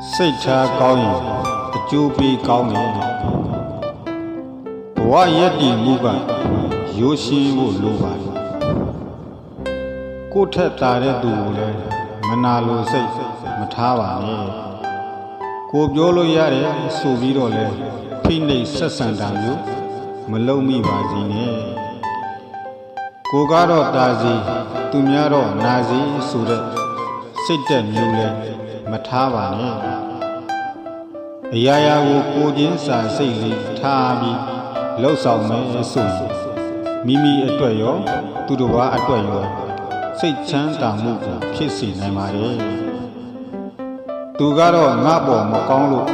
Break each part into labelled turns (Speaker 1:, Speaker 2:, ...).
Speaker 1: စိတ်ထားကောင်းရင်အကျိုးပေးကောင်းတယ်ဘဝရည်တည်မှုကရိုးရှင်းဖို့လိုပါတယ်ကိုယ့်ထက်သာတဲ့သူကိုလည်းမနာလိုစိတ်မထားပါနဲ့ကိုပြောလို့ရတယ်ဆိုပြီးတော့လဲဖိနှိပ်ဆက်ဆံတာမျိုးမလုပ်မိပါစေနဲ့ကိုကတော့တာစီသူများတော့နာစီဆိုတဲ့စိတ်တက်မျိုးလဲမထားပါနဲ့အရာရာကိုချင်းစာစိတ်လေးထားပြီးလှုပ်ဆောင်မယ်ဆိုရင်မိမိအတွက်ရောသူတစ်ပါးအတွက်ရောစိတ်ချမ်းသာမှုကိုဖြစ်စေနိုင်ပါတယ်သူကတော့ငါ့ပေါ်မကောင်းလို့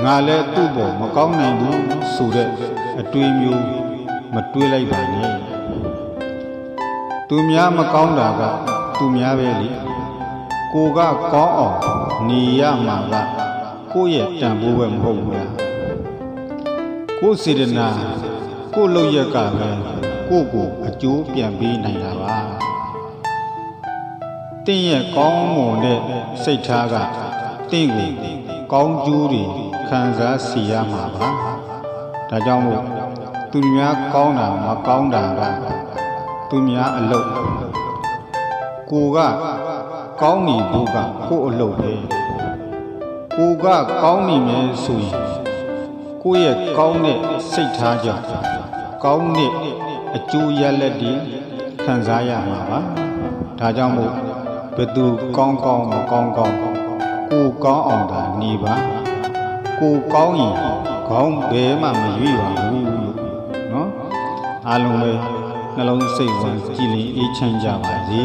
Speaker 1: ငါလည်းသူ့ပေါ်မကောင်းနိုင်ဘူးဆိုတဲ့အတွေးမျိုးမတွေးလိုက်ပါနဲ့သူများမကောင်းတာကသူများပဲလေကိုကကောင်းအောင်နေရမှာကကိုယ့်ရဲ့တန်ဖိုးပဲမဟုတ်ဘူးလားကိုယ်စေတနာကိုယ်လုပ်ရက်ကပဲကိုအကျိုးပြန်ပေးနိုင်တာပါတင့်ရဲ့ကောင်းမွန်တဲ့စိတ်ထားကတင့်ကိုကောင်းကျိုးတွေခံစားစီရမှာပါဒါကြောင့်မို့သူများကောင်းတာမကောင်းတာကသူများအလုပ်ကိုကကောင်းနေဖို့ကကိုအလုပ်ပဲကိုကကောင်းနေမယ်ဆိုရင်ကိုရဲ့ကောင်းတဲ့စိတ်ထားကြောင့်ကောင်းတဲ့အကျိုးရလဒ်တွေခံစားရမှာပါဒါကြောင့်မို့ဘယ်သူကောင်းကောင်းမကောင်းကောင်းကိုကောင်းအောင်သာနေပါကိုကောင်းရင်ခေါင်းဘယ်မှမရွေ့ပါဘူးလို့နော်အားလုံးပဲနှလုံးစိတ်ဝင်ကြည်လင်အေးချမ်းကြပါစေ